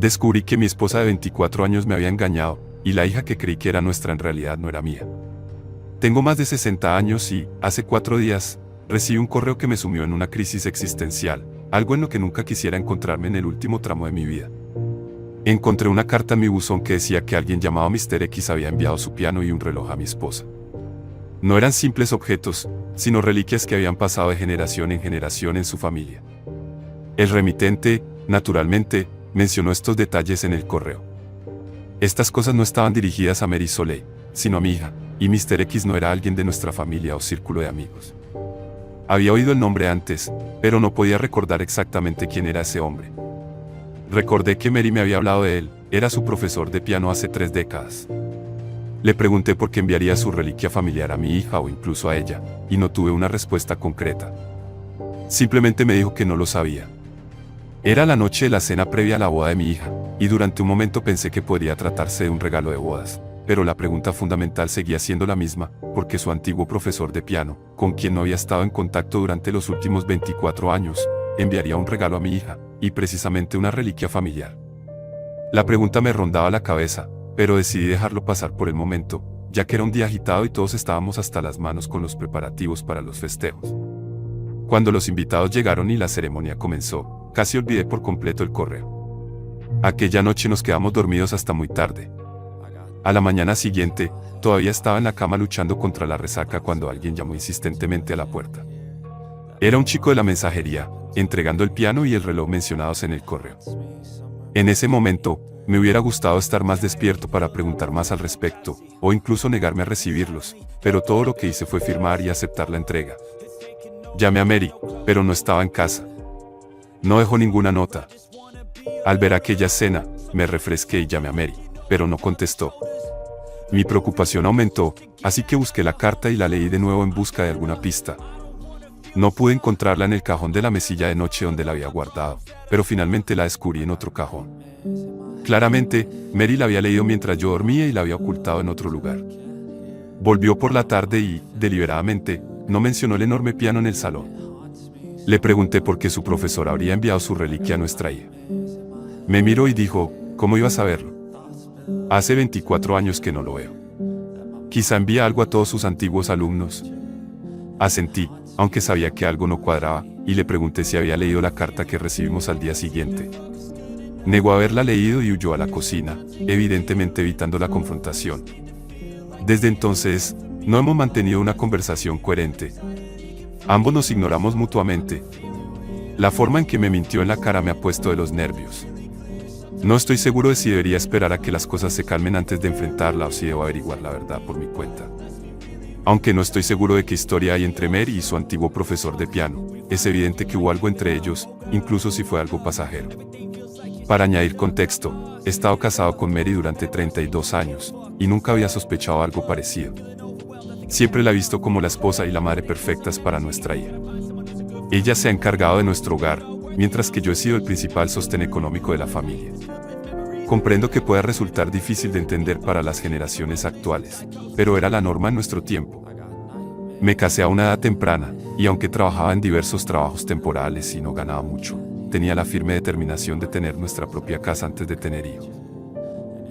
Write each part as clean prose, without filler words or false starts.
Descubrí que mi esposa de 24 años me había engañado, y la hija que creí que era nuestra en realidad no era mía. Tengo más de 60 años y, hace 4 días, recibí un correo que me sumió en una crisis existencial, algo en lo que nunca quisiera encontrarme en el último tramo de mi vida. Encontré una carta en mi buzón que decía que alguien llamado Mr. X había enviado su piano y un reloj a mi esposa. No eran simples objetos, sino reliquias que habían pasado de generación en generación en su familia. El remitente, naturalmente, mencionó estos detalles en el correo. Estas cosas no estaban dirigidas a Mary Soleil, sino a mi hija, y Mr. X no era alguien de nuestra familia o círculo de amigos. Había oído el nombre antes, pero no podía recordar exactamente quién era ese hombre. Recordé que Mary me había hablado de él, era su profesor de piano hace 3 décadas. Le pregunté por qué enviaría su reliquia familiar a mi hija o incluso a ella, y no tuve una respuesta concreta. Simplemente me dijo que no lo sabía. Era la noche de la cena previa a la boda de mi hija, y durante un momento pensé que podría tratarse de un regalo de bodas, pero la pregunta fundamental seguía siendo la misma, porque su antiguo profesor de piano, con quien no había estado en contacto durante los últimos 24 años, enviaría un regalo a mi hija, y precisamente una reliquia familiar. La pregunta me rondaba la cabeza, pero decidí dejarlo pasar por el momento, ya que era un día agitado y todos estábamos hasta las manos con los preparativos para los festejos. Cuando los invitados llegaron y la ceremonia comenzó, casi olvidé por completo el correo. Aquella noche nos quedamos dormidos hasta muy tarde. A la mañana siguiente, todavía estaba en la cama luchando contra la resaca cuando alguien llamó insistentemente a la puerta. Era un chico de la mensajería, entregando el piano y el reloj mencionados en el correo. En ese momento, me hubiera gustado estar más despierto para preguntar más al respecto, o incluso negarme a recibirlos, pero todo lo que hice fue firmar y aceptar la entrega. Llamé a Mary, pero no estaba en casa. No dejó ninguna nota. Al ver aquella escena, me refresqué y llamé a Mary, pero no contestó. Mi preocupación aumentó, así que busqué la carta y la leí de nuevo en busca de alguna pista. No pude encontrarla en el cajón de la mesilla de noche donde la había guardado, pero finalmente la descubrí en otro cajón. Claramente, Mary la había leído mientras yo dormía y la había ocultado en otro lugar. Volvió por la tarde y, deliberadamente, no mencionó el enorme piano en el salón. Le pregunté por qué su profesor habría enviado su reliquia a nuestra hija. Me miró y dijo, ¿cómo iba a saberlo? Hace 24 años que no lo veo. Quizá envía algo a todos sus antiguos alumnos. Asentí, aunque sabía que algo no cuadraba, y le pregunté si había leído la carta que recibimos al día siguiente. Negó haberla leído y huyó a la cocina, evidentemente evitando la confrontación. Desde entonces, no hemos mantenido una conversación coherente. Ambos nos ignoramos mutuamente. La forma en que me mintió en la cara me ha puesto de los nervios. No estoy seguro de si debería esperar a que las cosas se calmen antes de enfrentarla o si debo averiguar la verdad por mi cuenta. Aunque no estoy seguro de qué historia hay entre Mary y su antiguo profesor de piano, es evidente que hubo algo entre ellos, incluso si fue algo pasajero. Para añadir contexto, he estado casado con Mary durante 32 años, y nunca había sospechado algo parecido. Siempre la he visto como la esposa y la madre perfectas para nuestra hija. Ella se ha encargado de nuestro hogar, mientras que yo he sido el principal sostén económico de la familia. Comprendo que pueda resultar difícil de entender para las generaciones actuales, pero era la norma en nuestro tiempo. Me casé a una edad temprana, y aunque trabajaba en diversos trabajos temporales y no ganaba mucho, tenía la firme determinación de tener nuestra propia casa antes de tener hijos.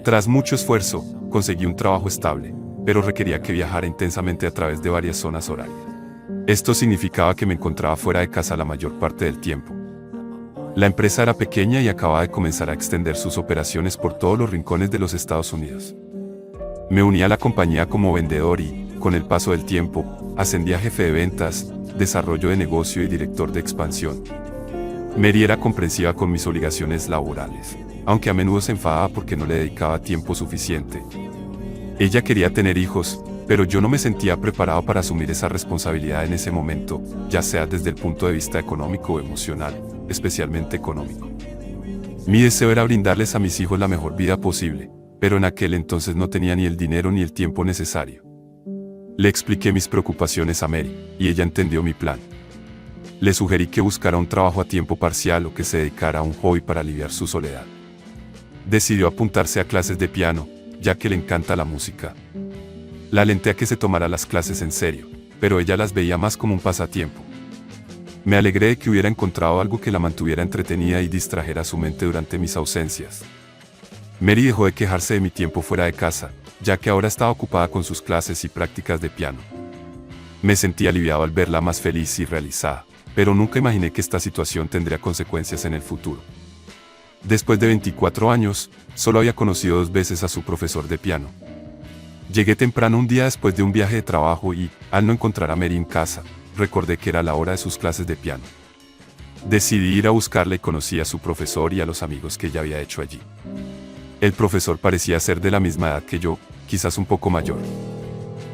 Tras mucho esfuerzo, conseguí un trabajo estable, pero requería que viajara intensamente a través de varias zonas horarias. Esto significaba que me encontraba fuera de casa la mayor parte del tiempo. La empresa era pequeña y acababa de comenzar a extender sus operaciones por todos los rincones de los Estados Unidos. Me uní a la compañía como vendedor y, con el paso del tiempo, ascendí a jefe de ventas, desarrollo de negocio y director de expansión. Mary era comprensiva con mis obligaciones laborales, aunque a menudo se enfadaba porque no le dedicaba tiempo suficiente. Ella quería tener hijos, pero yo no me sentía preparado para asumir esa responsabilidad en ese momento, ya sea desde el punto de vista económico o emocional, especialmente económico. Mi deseo era brindarles a mis hijos la mejor vida posible, pero en aquel entonces no tenía ni el dinero ni el tiempo necesario. Le expliqué mis preocupaciones a Mary, y ella entendió mi plan. Le sugerí que buscara un trabajo a tiempo parcial o que se dedicara a un hobby para aliviar su soledad. Decidió apuntarse a clases de piano, ya que le encanta la música. La alenté a que se tomara las clases en serio, pero ella las veía más como un pasatiempo. Me alegré de que hubiera encontrado algo que la mantuviera entretenida y distrajera su mente durante mis ausencias, Mary dejó de quejarse de mi tiempo fuera de casa, ya que ahora estaba ocupada con sus clases y prácticas de piano. Me sentí aliviado al verla más feliz y realizada, pero nunca imaginé que esta situación tendría consecuencias en el futuro. Después de 24 años, solo había conocido 2 veces a su profesor de piano. Llegué temprano un día después de un viaje de trabajo y, al no encontrar a Mary en casa, recordé que era la hora de sus clases de piano. Decidí ir a buscarla y conocí a su profesor y a los amigos que ella había hecho allí. El profesor parecía ser de la misma edad que yo, quizás un poco mayor.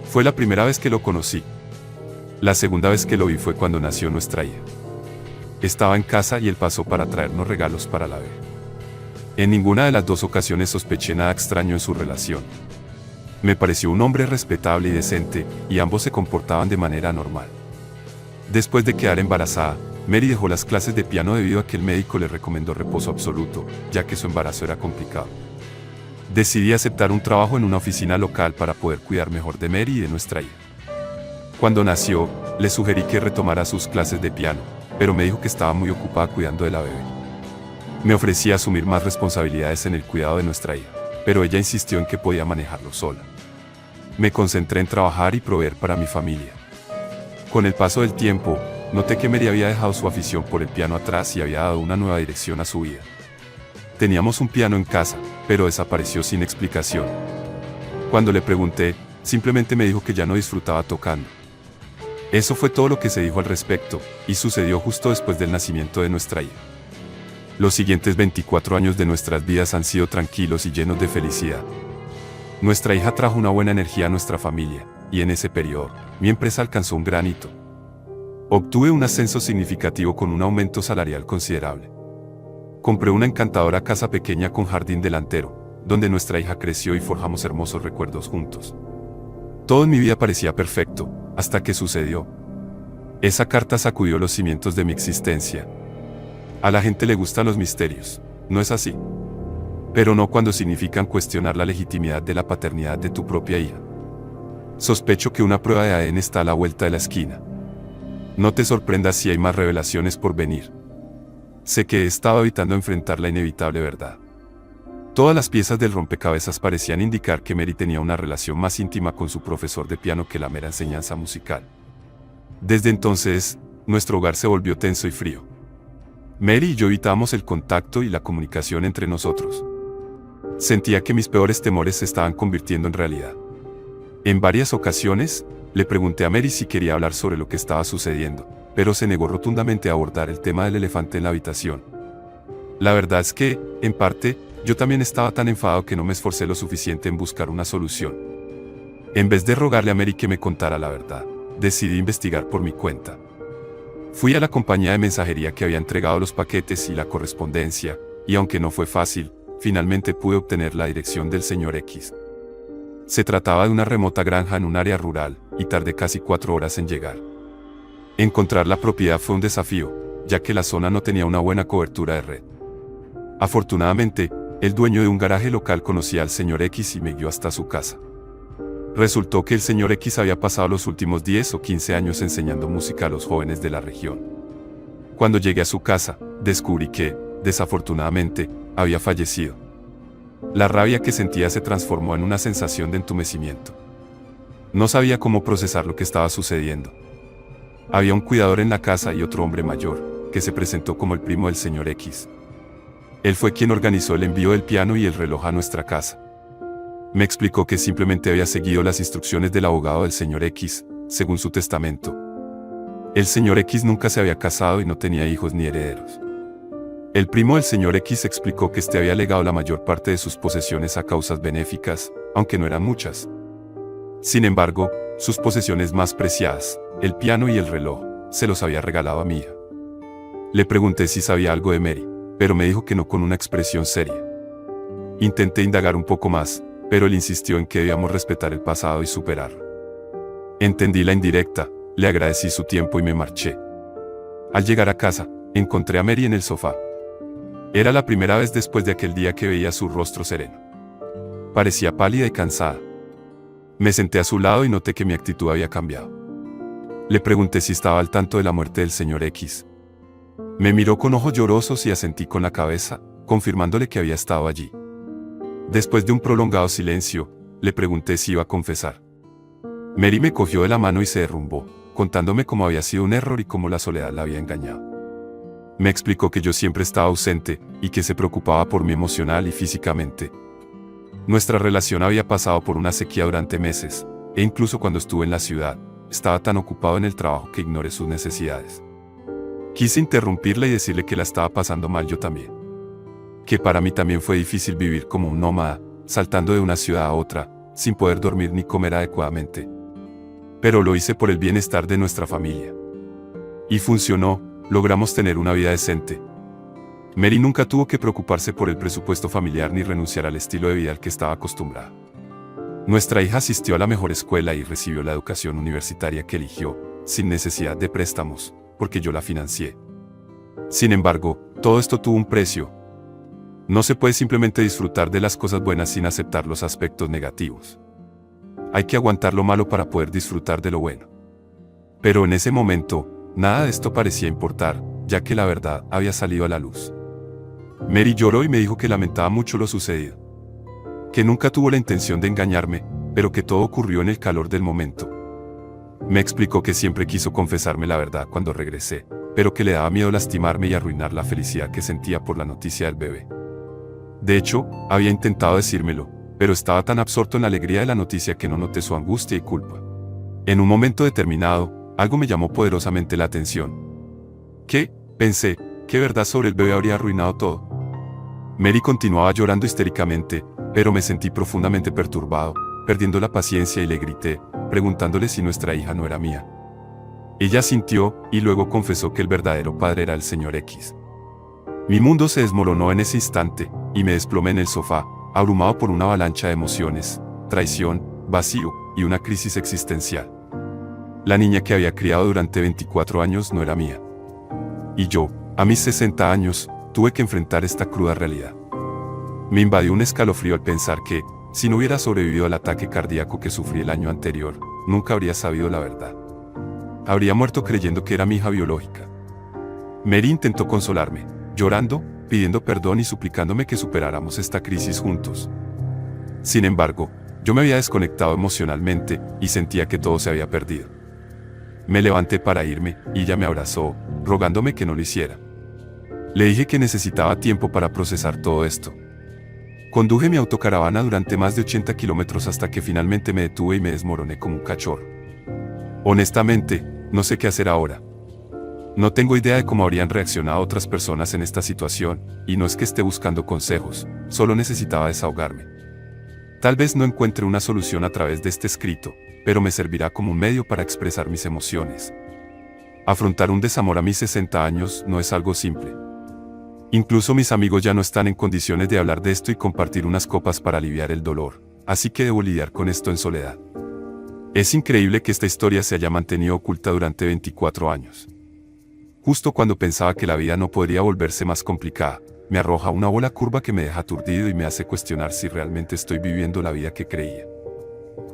Fue la primera vez que lo conocí. La segunda vez que lo vi fue cuando nació nuestra hija. Estaba en casa y él pasó para traernos regalos para la bebé. En ninguna de las 2 ocasiones sospeché nada extraño en su relación. Me pareció un hombre respetable y decente, y ambos se comportaban de manera normal. Después de quedar embarazada, Mary dejó las clases de piano debido a que el médico le recomendó reposo absoluto, ya que su embarazo era complicado. Decidí aceptar un trabajo en una oficina local para poder cuidar mejor de Mary y de nuestra hija. Cuando nació, le sugerí que retomara sus clases de piano, pero me dijo que estaba muy ocupada cuidando de la bebé. Me ofrecí a asumir más responsabilidades en el cuidado de nuestra hija, pero ella insistió en que podía manejarlo sola. Me concentré en trabajar y proveer para mi familia. Con el paso del tiempo, noté que Mary había dejado su afición por el piano atrás y había dado una nueva dirección a su vida. Teníamos un piano en casa, pero desapareció sin explicación. Cuando le pregunté, simplemente me dijo que ya no disfrutaba tocando. Eso fue todo lo que se dijo al respecto, y sucedió justo después del nacimiento de nuestra hija. Los siguientes 24 años de nuestras vidas han sido tranquilos y llenos de felicidad. Nuestra hija trajo una buena energía a nuestra familia, y en ese periodo, mi empresa alcanzó un gran hito. Obtuve un ascenso significativo con un aumento salarial considerable. Compré una encantadora casa pequeña con jardín delantero, donde nuestra hija creció y forjamos hermosos recuerdos juntos. Todo en mi vida parecía perfecto, hasta que sucedió. Esa carta sacudió los cimientos de mi existencia. A la gente le gustan los misterios, ¿no es así? Pero no cuando significan cuestionar la legitimidad de la paternidad de tu propia hija. Sospecho que una prueba de ADN está a la vuelta de la esquina. No te sorprendas si hay más revelaciones por venir. Sé que he estado evitando enfrentar la inevitable verdad. Todas las piezas del rompecabezas parecían indicar que Mary tenía una relación más íntima con su profesor de piano que la mera enseñanza musical. Desde entonces, nuestro hogar se volvió tenso y frío. Mary y yo evitábamos el contacto y la comunicación entre nosotros. Sentía que mis peores temores se estaban convirtiendo en realidad. En varias ocasiones, le pregunté a Mary si quería hablar sobre lo que estaba sucediendo, pero se negó rotundamente a abordar el tema del elefante en la habitación. La verdad es que, en parte, yo también estaba tan enfadado que no me esforcé lo suficiente en buscar una solución. En vez de rogarle a Mary que me contara la verdad, decidí investigar por mi cuenta. Fui a la compañía de mensajería que había entregado los paquetes y la correspondencia, y aunque no fue fácil, finalmente pude obtener la dirección del señor X. Se trataba de una remota granja en un área rural, y tardé casi 4 horas en llegar. Encontrar la propiedad fue un desafío, ya que la zona no tenía una buena cobertura de red. Afortunadamente, el dueño de un garaje local conocía al señor X y me guió hasta su casa. Resultó que el señor X había pasado los últimos 10 o 15 años enseñando música a los jóvenes de la región. Cuando llegué a su casa, descubrí que, desafortunadamente, había fallecido. La rabia que sentía se transformó en una sensación de entumecimiento. No sabía cómo procesar lo que estaba sucediendo. Había un cuidador en la casa y otro hombre mayor, que se presentó como el primo del señor X. Él fue quien organizó el envío del piano y el reloj a nuestra casa. Me explicó que simplemente había seguido las instrucciones del abogado del señor X, según su testamento. El señor X nunca se había casado y no tenía hijos ni herederos. El primo del señor X explicó que este había legado la mayor parte de sus posesiones a causas benéficas, aunque no eran muchas. Sin embargo, sus posesiones más preciadas, el piano y el reloj, se los había regalado a mi hija. Le pregunté si sabía algo de Mary, pero me dijo que no con una expresión seria. Intenté indagar un poco más, pero él insistió en que debíamos respetar el pasado y superarlo. Entendí la indirecta, le agradecí su tiempo y me marché. Al llegar a casa, encontré a Mary en el sofá. Era la primera vez después de aquel día que veía su rostro sereno. Parecía pálida y cansada. Me senté a su lado y noté que mi actitud había cambiado. Le pregunté si estaba al tanto de la muerte del señor X. Me miró con ojos llorosos y asentí con la cabeza, confirmándole que había estado allí. Después de un prolongado silencio, le pregunté si iba a confesar. Mary me cogió de la mano y se derrumbó, contándome cómo había sido un error y cómo la soledad la había engañado. Me explicó que yo siempre estaba ausente y que se preocupaba por mí emocional y físicamente. Nuestra relación había pasado por una sequía durante meses, e incluso cuando estuve en la ciudad, estaba tan ocupado en el trabajo que ignoré sus necesidades. Quise interrumpirla y decirle que la estaba pasando mal yo también. Que para mí también fue difícil vivir como un nómada, saltando de una ciudad a otra, sin poder dormir ni comer adecuadamente. Pero lo hice por el bienestar de nuestra familia. Y funcionó, logramos tener una vida decente. Mary nunca tuvo que preocuparse por el presupuesto familiar ni renunciar al estilo de vida al que estaba acostumbrada. Nuestra hija asistió a la mejor escuela y recibió la educación universitaria que eligió, sin necesidad de préstamos, porque yo la financié. Sin embargo, todo esto tuvo un precio. No se puede simplemente disfrutar de las cosas buenas sin aceptar los aspectos negativos. Hay que aguantar lo malo para poder disfrutar de lo bueno. Pero en ese momento, nada de esto parecía importar, ya que la verdad había salido a la luz. Mary lloró y me dijo que lamentaba mucho lo sucedido. Que nunca tuvo la intención de engañarme, pero que todo ocurrió en el calor del momento. Me explicó que siempre quiso confesarme la verdad cuando regresé, pero que le daba miedo lastimarme y arruinar la felicidad que sentía por la noticia del bebé. De hecho, había intentado decírmelo, pero estaba tan absorto en la alegría de la noticia que no noté su angustia y culpa. En un momento determinado, algo me llamó poderosamente la atención. ¿Qué? Pensé, ¿qué verdad sobre el bebé habría arruinado todo? Mary continuaba llorando histéricamente, pero me sentí profundamente perturbado, perdiendo la paciencia y le grité, preguntándole si nuestra hija no era mía. Ella asintió, y luego confesó que el verdadero padre era el señor X. Mi mundo se desmoronó en ese instante, y me desplomé en el sofá, abrumado por una avalancha de emociones, traición, vacío, y una crisis existencial. La niña que había criado durante 24 años no era mía. Y yo, a mis 60 años, tuve que enfrentar esta cruda realidad. Me invadió un escalofrío al pensar que, si no hubiera sobrevivido al ataque cardíaco que sufrí el año anterior, nunca habría sabido la verdad. Habría muerto creyendo que era mi hija biológica. Mary intentó consolarme, llorando, pidiendo perdón y suplicándome que superáramos esta crisis juntos. Sin embargo, yo me había desconectado emocionalmente y sentía que todo se había perdido. Me levanté para irme y ella me abrazó, rogándome que no lo hiciera. Le dije que necesitaba tiempo para procesar todo esto. Conduje mi autocaravana durante más de 80 kilómetros hasta que finalmente me detuve y me desmoroné como un cachorro. Honestamente, no sé qué hacer ahora. No tengo idea de cómo habrían reaccionado otras personas en esta situación, y no es que esté buscando consejos, solo necesitaba desahogarme. Tal vez no encuentre una solución a través de este escrito, pero me servirá como un medio para expresar mis emociones. Afrontar un desamor a mis 60 años no es algo simple. Incluso mis amigos ya no están en condiciones de hablar de esto y compartir unas copas para aliviar el dolor, así que debo lidiar con esto en soledad. Es increíble que esta historia se haya mantenido oculta durante 24 años. Justo cuando pensaba que la vida no podría volverse más complicada, me arroja una bola curva que me deja aturdido y me hace cuestionar si realmente estoy viviendo la vida que creía.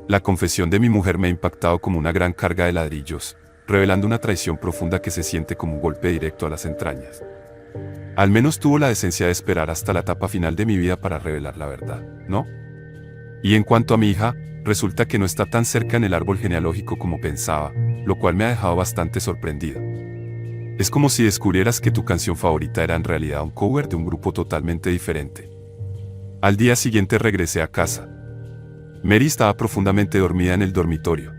La confesión de mi mujer me ha impactado como una gran carga de ladrillos, revelando una traición profunda que se siente como un golpe directo a las entrañas. Al menos tuvo la decencia de esperar hasta la etapa final de mi vida para revelar la verdad, ¿no? Y en cuanto a mi hija, resulta que no está tan cerca en el árbol genealógico como pensaba, lo cual me ha dejado bastante sorprendido. Es como si descubrieras que tu canción favorita era en realidad un cover de un grupo totalmente diferente. Al día siguiente regresé a casa. Mary estaba profundamente dormida en el dormitorio.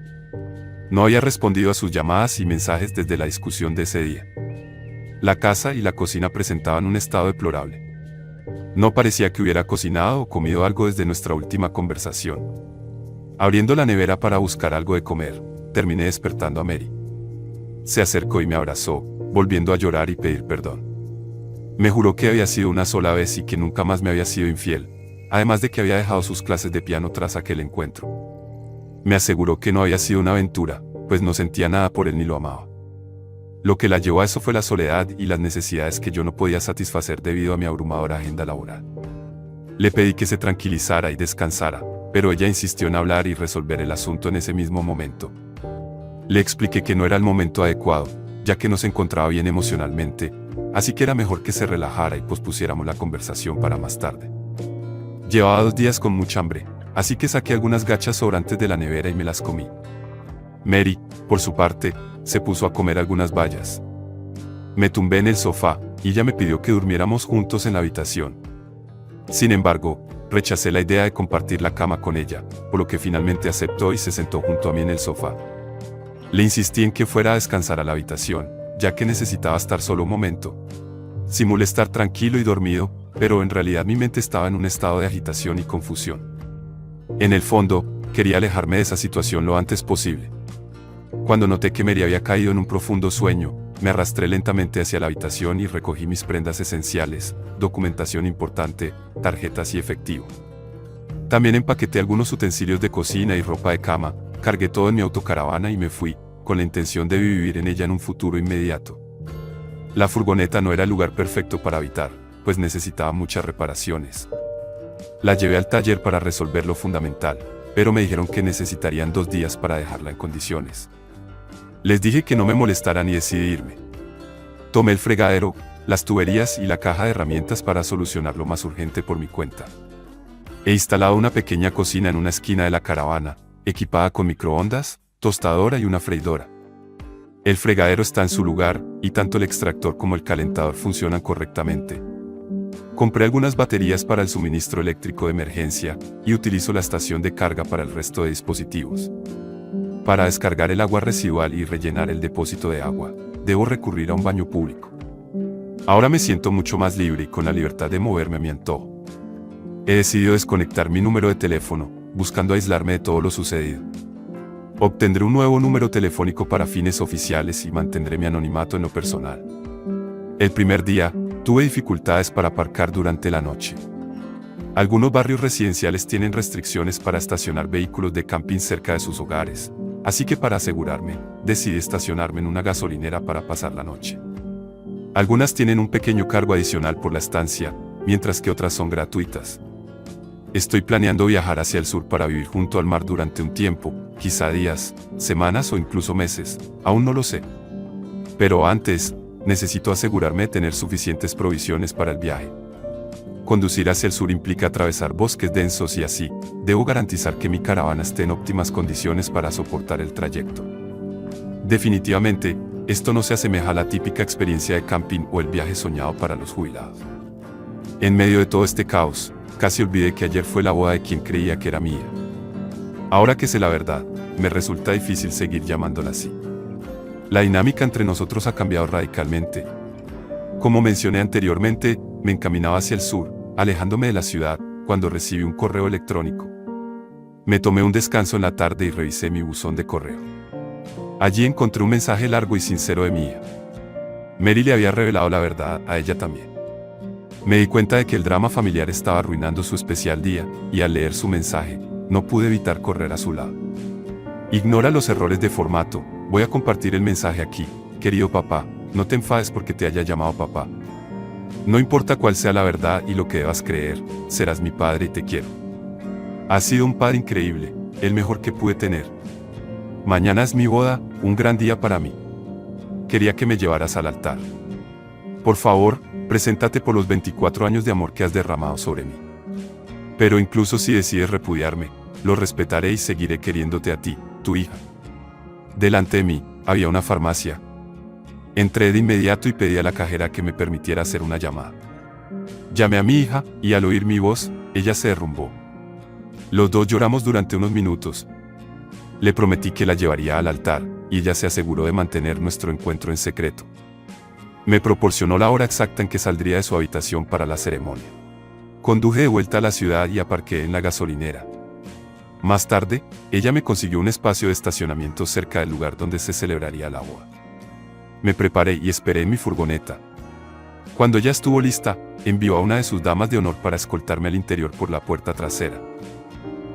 No había respondido a sus llamadas y mensajes desde la discusión de ese día. La casa y la cocina presentaban un estado deplorable. No parecía que hubiera cocinado o comido algo desde nuestra última conversación. Abriendo la nevera para buscar algo de comer, terminé despertando a Mary. Se acercó y me abrazó, volviendo a llorar y pedir perdón. Me juró que había sido una sola vez y que nunca más me había sido infiel, además de que había dejado sus clases de piano tras aquel encuentro. Me aseguró que no había sido una aventura, pues no sentía nada por él ni lo amaba. Lo que la llevó a eso fue la soledad y las necesidades que yo no podía satisfacer debido a mi abrumadora agenda laboral. Le pedí que se tranquilizara y descansara, pero ella insistió en hablar y resolver el asunto en ese mismo momento. Le expliqué que no era el momento adecuado, ya que no se encontraba bien emocionalmente, así que era mejor que se relajara y pospusiéramos la conversación para más tarde. Llevaba 2 días con mucha hambre, así que saqué algunas gachas sobrantes de la nevera y me las comí. Mary, por su parte, se puso a comer algunas bayas. Me tumbé en el sofá, y ella me pidió que durmiéramos juntos en la habitación. Sin embargo, rechacé la idea de compartir la cama con ella, por lo que finalmente aceptó y se sentó junto a mí en el sofá. Le insistí en que fuera a descansar a la habitación, ya que necesitaba estar solo un momento. Simulé estar tranquilo y dormido, pero en realidad mi mente estaba en un estado de agitación y confusión. En el fondo, quería alejarme de esa situación lo antes posible. Cuando noté que Mary había caído en un profundo sueño, me arrastré lentamente hacia la habitación y recogí mis prendas esenciales, documentación importante, tarjetas y efectivo. También empaqueté algunos utensilios de cocina y ropa de cama, cargué todo en mi autocaravana y me fui, con la intención de vivir en ella en un futuro inmediato. La furgoneta no era el lugar perfecto para habitar, pues necesitaba muchas reparaciones. La llevé al taller para resolver lo fundamental, pero me dijeron que necesitarían 2 días para dejarla en condiciones. Les dije que no me molestaran y decidí irme. Tomé el fregadero, las tuberías y la caja de herramientas para solucionar lo más urgente por mi cuenta. He instalado una pequeña cocina en una esquina de la caravana, equipada con microondas, tostadora y una freidora. El fregadero está en su lugar, y tanto el extractor como el calentador funcionan correctamente. Compré algunas baterías para el suministro eléctrico de emergencia, y utilizo la estación de carga para el resto de dispositivos. Para descargar el agua residual y rellenar el depósito de agua, debo recurrir a un baño público. Ahora me siento mucho más libre y con la libertad de moverme a mi antojo. He decidido desconectar mi número de teléfono, buscando aislarme de todo lo sucedido. Obtendré un nuevo número telefónico para fines oficiales y mantendré mi anonimato en lo personal. El primer día, tuve dificultades para aparcar durante la noche. Algunos barrios residenciales tienen restricciones para estacionar vehículos de camping cerca de sus hogares, así que para asegurarme, decidí estacionarme en una gasolinera para pasar la noche. Algunas tienen un pequeño cargo adicional por la estancia, mientras que otras son gratuitas. Estoy planeando viajar hacia el sur para vivir junto al mar durante un tiempo, quizá días, semanas o incluso meses, aún no lo sé. Pero antes, necesito asegurarme de tener suficientes provisiones para el viaje. Conducir hacia el sur implica atravesar bosques densos y así, debo garantizar que mi caravana esté en óptimas condiciones para soportar el trayecto. Definitivamente, esto no se asemeja a la típica experiencia de camping o el viaje soñado para los jubilados. En medio de todo este caos, casi olvidé que ayer fue la boda de quien creía que era mía. Ahora que sé la verdad, me resulta difícil seguir llamándola así. La dinámica entre nosotros ha cambiado radicalmente. Como mencioné anteriormente, me encaminaba hacia el sur, alejándome de la ciudad, cuando recibí un correo electrónico. Me tomé un descanso en la tarde y revisé mi buzón de correo. Allí encontré un mensaje largo y sincero de mi hija. Mary le había revelado la verdad a ella también. Me di cuenta de que el drama familiar estaba arruinando su especial día, y al leer su mensaje, no pude evitar correr a su lado. Ignora los errores de formato, voy a compartir el mensaje aquí. Querido papá, no te enfades porque te haya llamado papá. No importa cuál sea la verdad y lo que debas creer, serás mi padre y te quiero. Has sido un padre increíble, el mejor que pude tener. Mañana es mi boda, un gran día para mí. Quería que me llevaras al altar. Por favor, preséntate por los 24 años de amor que has derramado sobre mí. Pero incluso si decides repudiarme, lo respetaré y seguiré queriéndote a ti, tu hija. Delante de mí, había una farmacia. Entré de inmediato y pedí a la cajera que me permitiera hacer una llamada. Llamé a mi hija, y al oír mi voz, ella se derrumbó. Los dos lloramos durante unos minutos. Le prometí que la llevaría al altar, y ella se aseguró de mantener nuestro encuentro en secreto. Me proporcionó la hora exacta en que saldría de su habitación para la ceremonia. Conduje de vuelta a la ciudad y aparqué en la gasolinera. Más tarde, ella me consiguió un espacio de estacionamiento cerca del lugar donde se celebraría la boda. Me preparé y esperé en mi furgoneta. Cuando ya estuvo lista, envió a una de sus damas de honor para escoltarme al interior por la puerta trasera.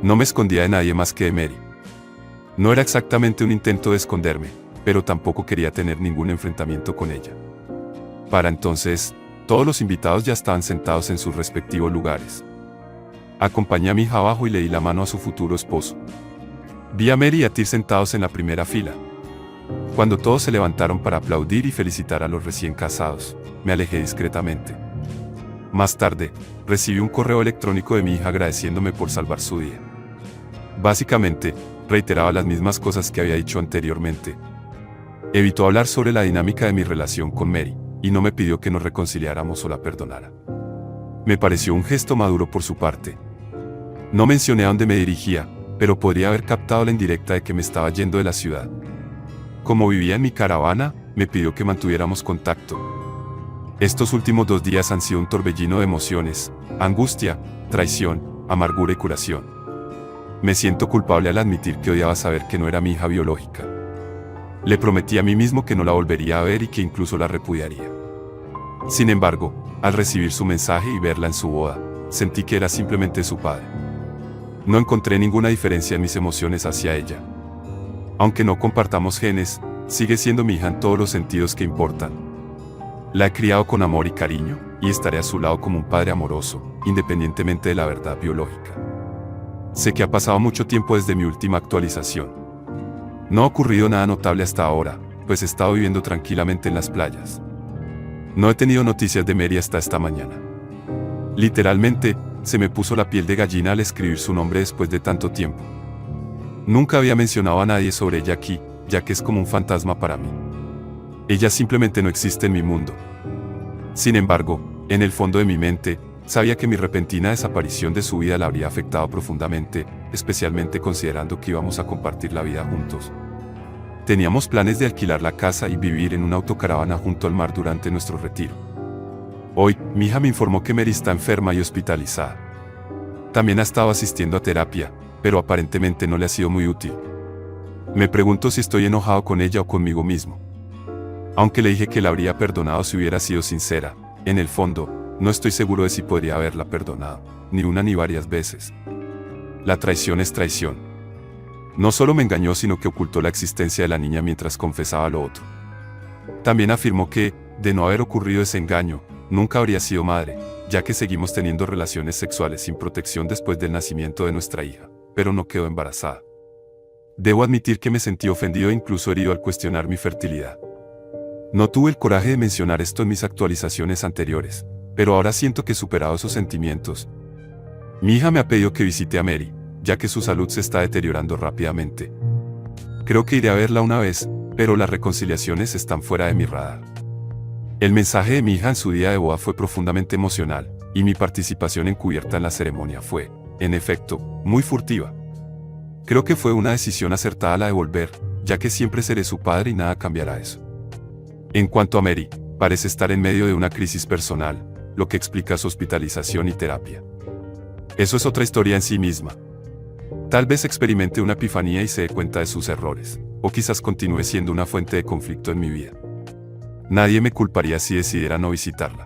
No me escondía de nadie más que de Mary. No era exactamente un intento de esconderme, pero tampoco quería tener ningún enfrentamiento con ella. Para entonces, todos los invitados ya estaban sentados en sus respectivos lugares. Acompañé a mi hija abajo y le di la mano a su futuro esposo. Vi a Mary y a Tyr sentados en la primera fila. Cuando todos se levantaron para aplaudir y felicitar a los recién casados, me alejé discretamente. Más tarde, recibí un correo electrónico de mi hija agradeciéndome por salvar su día. Básicamente, reiteraba las mismas cosas que había dicho anteriormente. Evitó hablar sobre la dinámica de mi relación con Mary, y no me pidió que nos reconciliáramos o la perdonara. Me pareció un gesto maduro por su parte. No mencioné a dónde me dirigía, pero podría haber captado la indirecta de que me estaba yendo de la ciudad. Como vivía en mi caravana, me pidió que mantuviéramos contacto. Estos últimos 2 días han sido un torbellino de emociones, angustia, traición, amargura y curación. Me siento culpable al admitir que odiaba saber que no era mi hija biológica. Le prometí a mí mismo que no la volvería a ver y que incluso la repudiaría. Sin embargo, al recibir su mensaje y verla en su boda, sentí que era simplemente su padre. No encontré ninguna diferencia en mis emociones hacia ella. Aunque no compartamos genes, sigue siendo mi hija en todos los sentidos que importan. La he criado con amor y cariño, y estaré a su lado como un padre amoroso, independientemente de la verdad biológica. Sé que ha pasado mucho tiempo desde mi última actualización. No ha ocurrido nada notable hasta ahora, pues he estado viviendo tranquilamente en las playas. No he tenido noticias de Mary hasta esta mañana. Literalmente, se me puso la piel de gallina al escribir su nombre después de tanto tiempo. Nunca había mencionado a nadie sobre ella aquí, ya que es como un fantasma para mí. Ella simplemente no existe en mi mundo. Sin embargo, en el fondo de mi mente, sabía que mi repentina desaparición de su vida la habría afectado profundamente, especialmente considerando que íbamos a compartir la vida juntos. Teníamos planes de alquilar la casa y vivir en una autocaravana junto al mar durante nuestro retiro. Hoy, mi hija me informó que Mary está enferma y hospitalizada. También ha estado asistiendo a terapia, pero aparentemente no le ha sido muy útil. Me pregunto si estoy enojado con ella o conmigo mismo. Aunque le dije que la habría perdonado si hubiera sido sincera, en el fondo, no estoy seguro de si podría haberla perdonado, ni una ni varias veces. La traición es traición. No solo me engañó, sino que ocultó la existencia de la niña mientras confesaba lo otro. También afirmó que, de no haber ocurrido ese engaño, nunca habría sido madre, ya que seguimos teniendo relaciones sexuales sin protección después del nacimiento de nuestra hija, pero no quedó embarazada. Debo admitir que me sentí ofendido e incluso herido al cuestionar mi fertilidad. No tuve el coraje de mencionar esto en mis actualizaciones anteriores, pero ahora siento que he superado esos sentimientos. Mi hija me ha pedido que visite a Mary, ya que su salud se está deteriorando rápidamente. Creo que iré a verla una vez, pero las reconciliaciones están fuera de mi radar. El mensaje de mi hija en su día de boda fue profundamente emocional, y mi participación encubierta en la ceremonia fue, en efecto, muy furtiva. Creo que fue una decisión acertada la de volver, ya que siempre seré su padre y nada cambiará eso. En cuanto a Mary, parece estar en medio de una crisis personal, lo que explica su hospitalización y terapia. Eso es otra historia en sí misma. Tal vez experimente una epifanía y se dé cuenta de sus errores, o quizás continúe siendo una fuente de conflicto en mi vida. Nadie me culparía si decidiera no visitarla.